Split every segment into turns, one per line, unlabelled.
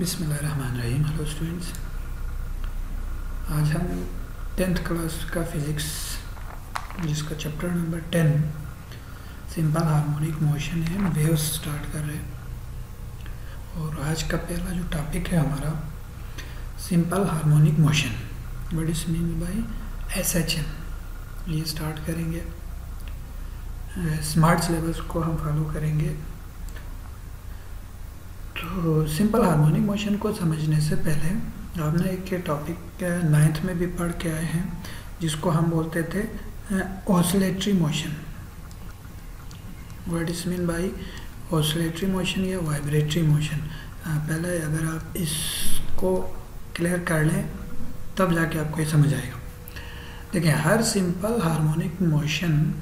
बिस्मिल्लाहिर्रहमानिर्रहीम। Hello students, आज हम 10th क्लास का फिज़िक्स जिसका chapter number 10 simple harmonic motion and waves start कर रहे हैं। और आज का पहला जो टॉपिक है हमारा simple harmonic motion, what is mean by SHM, ये स्टार्ट करेंगे। स्मार्ट सिलेबस को हम फॉलो करेंगे। तो सिंपल हार्मोनिक मोशन को समझने से पहले आपने एक टॉपिक 9th में भी पढ़ के आए हैं जिसको हम बोलते थे oscillatory motion. What is mean by oscillatory motion या वाइब्रेटरी मोशन। पहले अगर आप इसको क्लियर कर लें तब जाके आपको ये समझ आएगा। देखिए, हर simple harmonic motion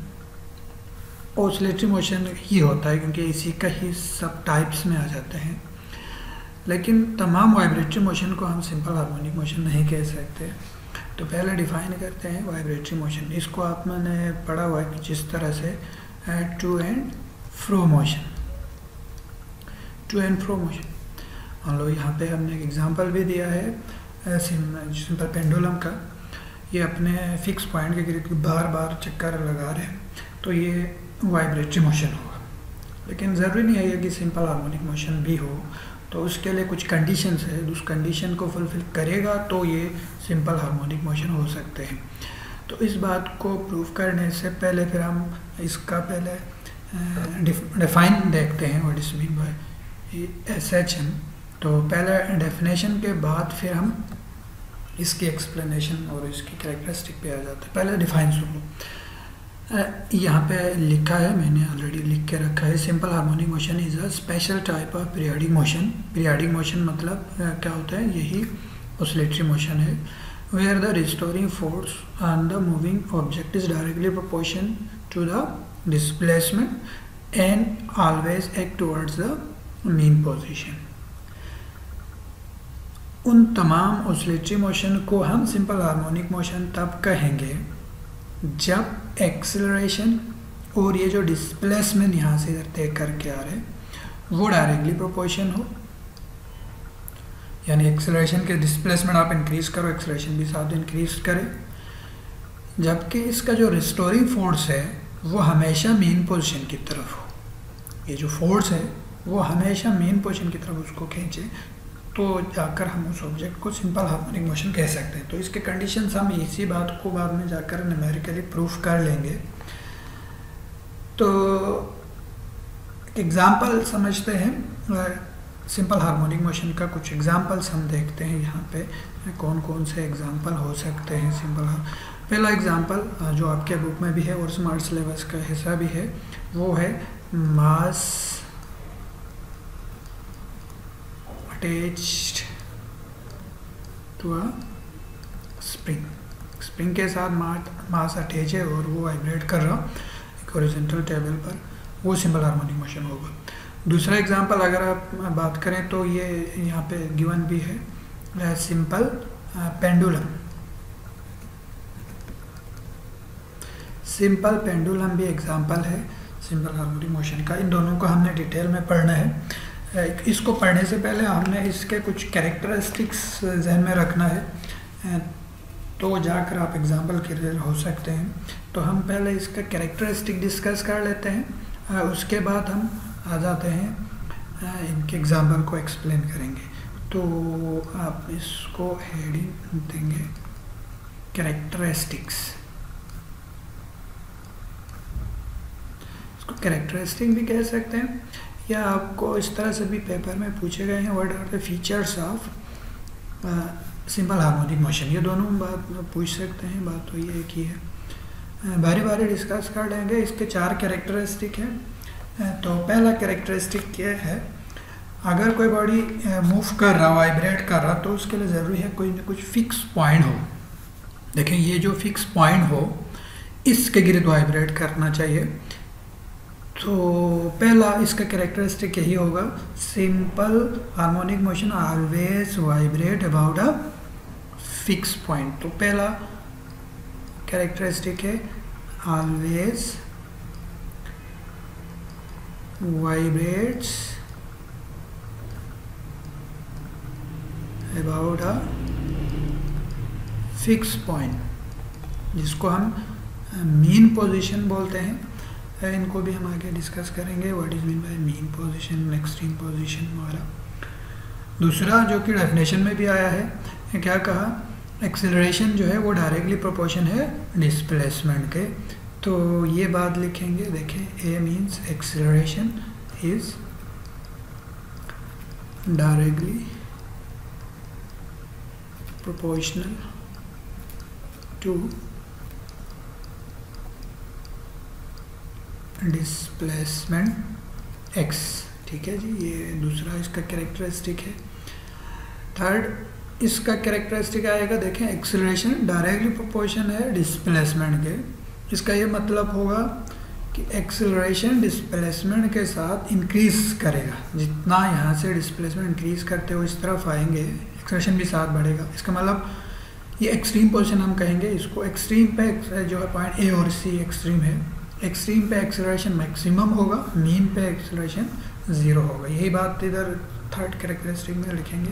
oscillatory motion ही होता है क्योंकि इसी का ही सब टाइप्स में आ जाते हैं, लेकिन तमाम वाइब्रेटरी मोशन को हम सिंपल हार्मोनिक मोशन नहीं कह सकते। तो पहले डिफाइन करते हैं वाइब्रेटरी मोशन। इसको आपने पढ़ा हुआ है कि जिस तरह से to and fro motion, to and fro motion. मान लो यहाँ पे हमने एक एग्जांपल भी दिया है सिंपल पेंडुलम का। ये अपने फिक्स पॉइंट के गिर्द बार बार चक्कर लगा रहे हैं, तो ये वाइब्रेटरी मोशन होगा। लेकिन ज़रूरी नहीं है कि सिंपल हार्मोनिक मोशन भी हो, तो उसके लिए कुछ कंडीशंस है। उस कंडीशन को फुलफिल करेगा तो ये सिंपल हार्मोनिक मोशन हो सकते हैं। तो इस बात को प्रूव करने से पहले फिर हम इसका पहले डिफाइन देखते हैं, what is mean by SHM। तो पहले डेफिनेशन के बाद फिर हम इसकी एक्सप्लेनेशन और इसकी कैरेक्टरिस्टिक पे आ जाते हैं। पहले डिफाइन सुन लो। यहाँ पे लिखा है, मैंने ऑलरेडी लिख के रखा है, simple harmonic motion is a special type of periodic motion. Periodic motion मतलब क्या होता है, यही ऑसिलेटरी मोशन है। Where the restoring force on the moving object is directly proportion to the displacement and always act towards the mean position. उन तमाम oscillatory motion को हम सिंपल हार्मोनिक मोशन तब कहेंगे जब एक्सेलरेशन और ये जो डिस्प्लेसमेंट यहाँ से इधर तय करके आ रहे हैं वो डायरेक्टली प्रोपोर्शन हो। यानी एक्सेलरेशन के डिस्प्लेसमेंट आप इंक्रीज करो, एक्सेलरेशन भी साथ इंक्रीज करे, जबकि इसका जो रिस्टोरिंग फोर्स है वो हमेशा मेन पोजीशन की तरफ हो। ये जो फोर्स है वो हमेशा मेन पोजीशन की तरफ उसको खींचे, तो जाकर हम उस ऑब्जेक्ट को सिंपल हार्मोनिक मोशन कह सकते हैं। तो इसके कंडीशंस हम इसी बात को बाद में जाकर न्यूमेरिकली प्रूफ कर लेंगे। तो एग्जांपल समझते हैं सिंपल हार्मोनिक मोशन का। कुछ एग्जांपल्स हम देखते हैं यहाँ पे कौन कौन से एग्जांपल हो सकते हैं सिंपल। पहला एग्जांपल जो आपके बुक में भी है और स्मार्ट सिलेबस का हिस्सा भी है वो है mass attached to a spring. Spring के साथ मास अटैच है और वो वाइब्रेट कर रहा एक हॉरिजॉन्टल टेबल पर, वो सिंपल हार्मोनिक मोशन होगा। दूसरा एग्जांपल अगर आप बात करें तो ये यहाँ पे गिवन भी है सिंपल पेंडुलम। सिंपल पेंडुलम भी एग्जांपल है सिंपल हार्मोनिक मोशन का। इन दोनों को हमने डिटेल में पढ़ना है। इसको पढ़ने से पहले हमने इसके कुछ कैरेक्टरिस्टिक्स जहन में रखना है, तो जाकर आप एग्जांपल क्लियर हो सकते हैं। तो हम पहले इसका कैरेक्टरिस्टिक डिस्कस कर लेते हैं, उसके बाद हम आ जाते हैं इनके एग्जांपल को एक्सप्लेन करेंगे। तो आप इसको हेडिंग देंगे कैरेक्टरिस्टिक्स। इसको कैरेक्टरिस्टिक भी कह सकते हैं, या आपको इस तरह से भी पेपर में पूछे गए हैं what are the features of simple harmonic motion. ये दोनों बात पूछ सकते हैं, बात तो ये एक ही है। बारी बारी डिस्कस कर लेंगे। इसके 4 कैरेक्टरिस्टिक हैं। तो पहला कैरेक्टरिस्टिक क्या है, अगर कोई बॉडी मूव कर रहा, वाइब्रेट कर रहा, तो उसके लिए ज़रूरी है कोई ना कुछ फिक्स पॉइंट हो। देखें, ये जो फिक्स पॉइंट हो इसके गिर्द वाइब्रेट करना चाहिए। तो पहला इसका कैरेक्टरिस्टिक यही होगा, simple harmonic motion always vibrate about a fix point. तो पहला कैरेक्टरिस्टिक है always vibrates about a fix point, जिसको हम मीन पोजीशन बोलते हैं। इनको भी हम आगे डिस्कस करेंगे, what is mean by mean position, extreme position वगैरह। दूसरा जो कि डेफिनेशन में भी आया है, क्या कहा, एक्सेलरेशन जो है वो डायरेक्टली प्रोपोर्शन है डिस्प्लेसमेंट के। तो ये बात लिखेंगे, देखें, a means acceleration is directly proportional to displacement x. ठीक है जी, ये दूसरा इसका कैरेक्टरिस्टिक है। थर्ड इसका कैरेक्टरिस्टिक आएगा, देखें, एक्सेलरेशन डायरेक्टली प्रोपोर्शन है डिस्प्लेसमेंट के। इसका ये मतलब होगा कि एक्सेलरेशन डिस्प्लेसमेंट के साथ इंक्रीज करेगा, जितना यहाँ से डिस्प्लेसमेंट इंक्रीज करते हो इस तरफ आएंगे, एक्सेलरेशन भी साथ बढ़ेगा। इसका मतलब ये एक्सट्रीम पोजीशन हम कहेंगे इसको। एक्सट्रीम पे जो है पॉइंट ए और सी एक्सट्रीम है, एक्सट्रीम पे एक्सेलरेशन मैक्सिमम होगा, मीन पे एक्सेलरेशन 0 होगा। यही बात इधर थर्ड कैरेक्टरिस्टिक में लिखेंगे,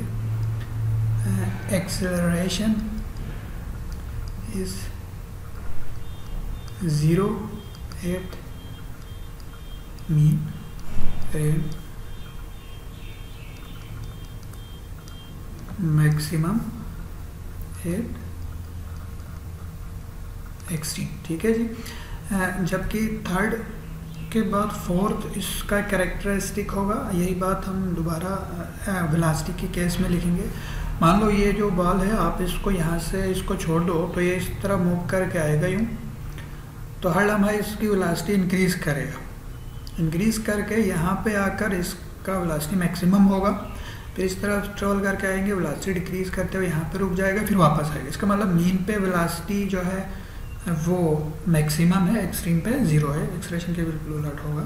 acceleration is 0 at mean and maximum at extreme. ठीक है जी। जबकि थर्ड के बाद फोर्थ इसका कैरेक्टरिस्टिक होगा, यही बात हम दोबारा वेलोसिटी के केस में लिखेंगे। मान लो ये जो बॉल है, आप इसको यहाँ से इसको छोड़ दो तो ये इस तरह मूव करके आएगा यूँ, तो हर लम्हा इसकी वेलोसिटी इंक्रीज करेगा, इंक्रीज करके यहाँ पे आकर इसका वेलोसिटी मैक्सिमम होगा, फिर इस तरह ट्रेवल करके आएंगे, वेलोसिटी डिक्रीज करते हुए यहाँ पे रुक जाएगा, फिर वापस आएगा। इसका मतलब मीन पे वेलोसिटी जो है वो मैक्सिमम है, एक्सट्रीम पे 0 है, एक्सेलरेशन के बिल्कुल उलट होगा।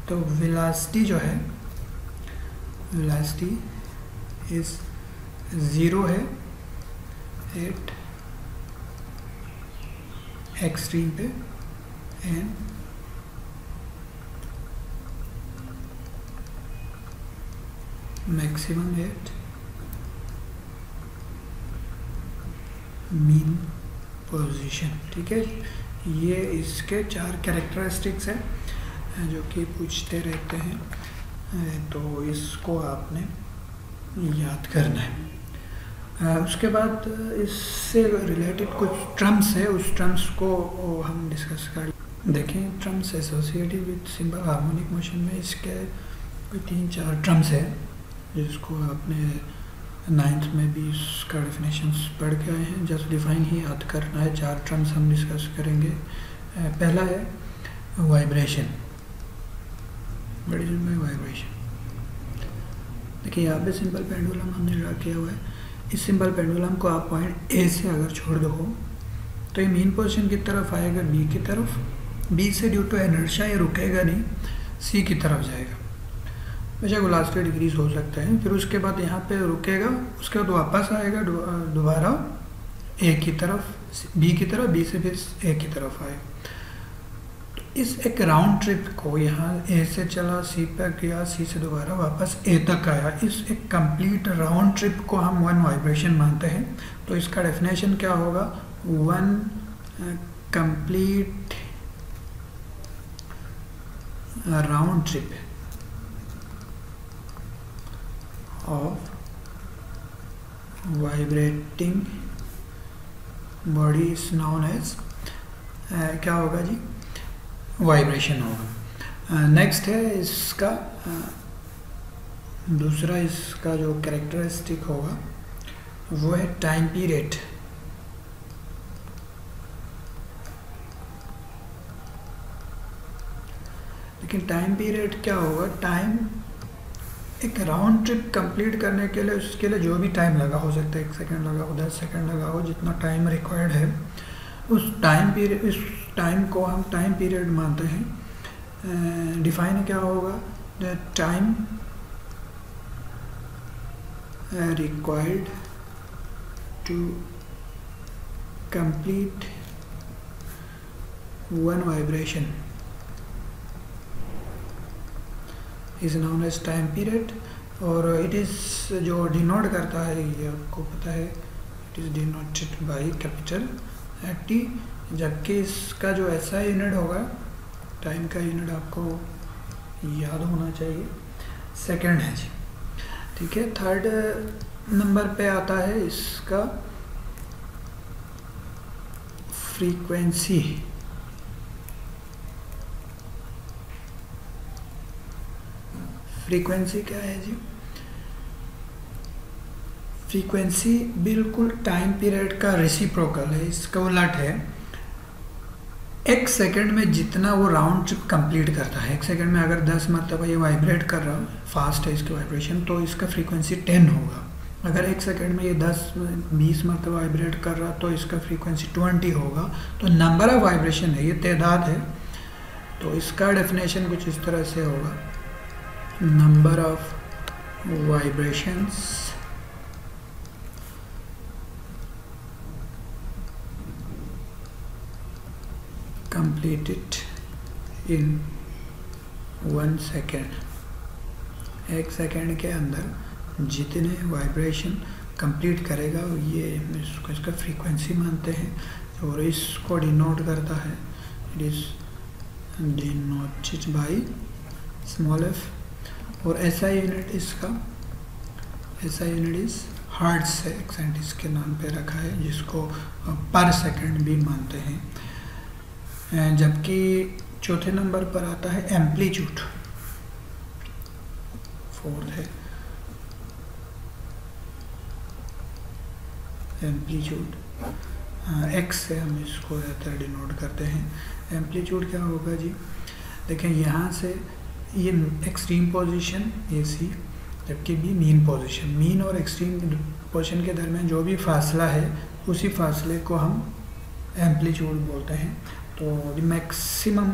तो वेलोसिटी जो है, वेलोसिटी इज 0 है एट एक्सट्रीम पे and maximum at mean position. ठीक है, ये इसके 4 कैरेक्टरिस्टिक्स हैं जो कि पूछते रहते हैं, तो इसको आपने याद करना है। उसके बाद इससे रिलेटेड कुछ टर्म्स है, उस टर्म्स को हम डिस्कस कर देखें। Terms associated with simple harmonic motion में इसके कोई 3-4 टर्म्स है, जिसको आपने 9th में भी इसका डेफिनेशंस पढ़ के आए हैं। जस्ट डिफाइन ही याद करना है। 4 टर्म्स हम डिस्कस करेंगे। पहला है vibration. What is mean by vibration? देखिए यहाँ पे सिंपल पेंडुलम हमने ड्रा किया हुआ है। इस सिंपल पेंडुलम को आप पॉइंट ए से अगर छोड़ दो तो ये मीन पोजीशन की तरफ आएगा, बी की तरफ। बी से ड्यू टू इनर्शिया ये रुकेगा नहीं, सी की तरफ जाएगा। बेशक वेलोसिटी डिक्रीज हो सकता है, फिर उसके बाद यहाँ पे रुकेगा, उसके बाद वापस आएगा दोबारा ए की तरफ, बी की तरफ, बी से फिर ए की तरफ आएगा। तो इस एक राउंड ट्रिप को यहाँ ए से चला, सी पर गया, सी से दोबारा वापस ए तक आया, इस एक कंप्लीट राउंड ट्रिप को हम 1 वाइब्रेशन मानते हैं। तो इसका डेफिनेशन क्या होगा? 1 complete round trip of vibrating body is known as क्या होगा जी? वाइब्रेशन होगा। नेक्स्ट है इसका दूसरा, इसका जो कैरेक्टरिस्टिक होगा वो है टाइम पीरियड। लेकिन टाइम पीरियड क्या होगा? टाइम एक राउंड ट्रिप कंप्लीट करने के लिए, उसके लिए जो भी टाइम लगा, हो सकता है 1 सेकंड लगा हो, 10 सेकंड लगा हो, जितना टाइम रिक्वायर्ड है, उस टाइम पीरियड, इस टाइम को हम टाइम पीरियड मानते हैं। डिफाइन क्या होगा? The time required to complete 1 vibration is known as time period, और इट इज़ जो डिनोट करता है ये आपको पता है, it is denoted by capital T, जबकि इसका जो ऐसा यूनिट होगा, टाइम का यूनिट आपको याद होना चाहिए, सेकंड है जी। ठीक है, थर्ड नंबर पे आता है इसका फ्रीक्वेंसी। फ्रीक्वेंसी क्या है जी? फ्रीक्वेंसी बिल्कुल टाइम पीरियड का रेसिप्रोकल है, इसका उलट है। एक सेकंड में जितना वो राउंड ट्रिप कंप्लीट करता है, एक सेकंड में अगर 10 मरतबा ये वाइब्रेट कर रहा है, फास्ट है इसकी वाइब्रेशन, तो इसका फ्रीक्वेंसी 10 होगा। अगर एक सेकंड में ये 10-20 मरतबा वाइब्रेट कर रहा तो इसका फ्रीक्वेंसी 20 होगा। तो नंबर ऑफ वाइब्रेशन है, ये तादाद है। तो इसका डेफिनेशन कुछ इस तरह से होगा, number of vibrations completed in 1 second. एक सेकेंड के अंदर जितने वाइब्रेशन कंप्लीट करेगा ये इसका फ्रीक्वेंसी मानते हैं, और इसको डिनोट करता है, it is denoted by small F. और ऐसा यूनिट इसका, ऐसा यूनिट इज़ हर्ट्ज है, एक साइंटिस्ट के नाम पे रखा है, जिसको पर सेकेंड भी मानते हैं। जबकि चौथे नंबर पर आता है एम्पलीट्यूड, फोर्थ है एम्पलीट्यूड। एक्स से हम इसको ज़्यादातर डिनोट करते हैं। एम्पलीट्यूड क्या होगा जी? देखें यहाँ से ये एक्सट्रीम पोजीशन ए सी, जबकि बी मीन पोजीशन। मीन और एक्सट्रीम पोजीशन के दरमियान जो भी फासला है, उसी फासले को हम एम्पलीट्यूड बोलते हैं। तो the maximum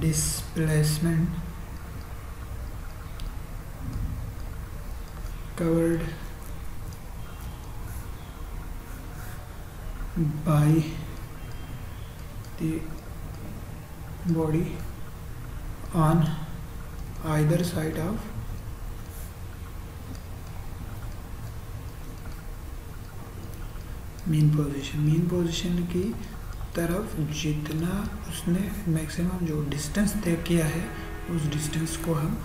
displacement covered by the body on either side of mean position. Mean position की तरफ जितना उसने मैक्सिमम जो डिस्टेंस तय किया है, उस डिस्टेंस को हम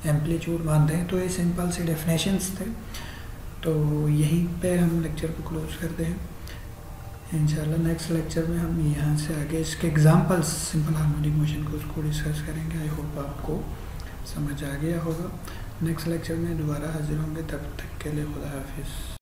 एम्पलीट्यूड मानते हैं। तो ये सिंपल से डेफिनेशंस थे। तो यहीं पे हम लेक्चर को क्लोज करते हैं। इंशाल्लाह नेक्स्ट लेक्चर में हम यहाँ से आगे इसके एग्जांपल्स सिंपल हार्मोनिक मोशन को उसको डिस्कस करेंगे। आई होप आपको समझ आ गया होगा। नेक्स्ट लेक्चर में दोबारा हाजिर होंगे, तब तक के लिए खुदा हाफिज़।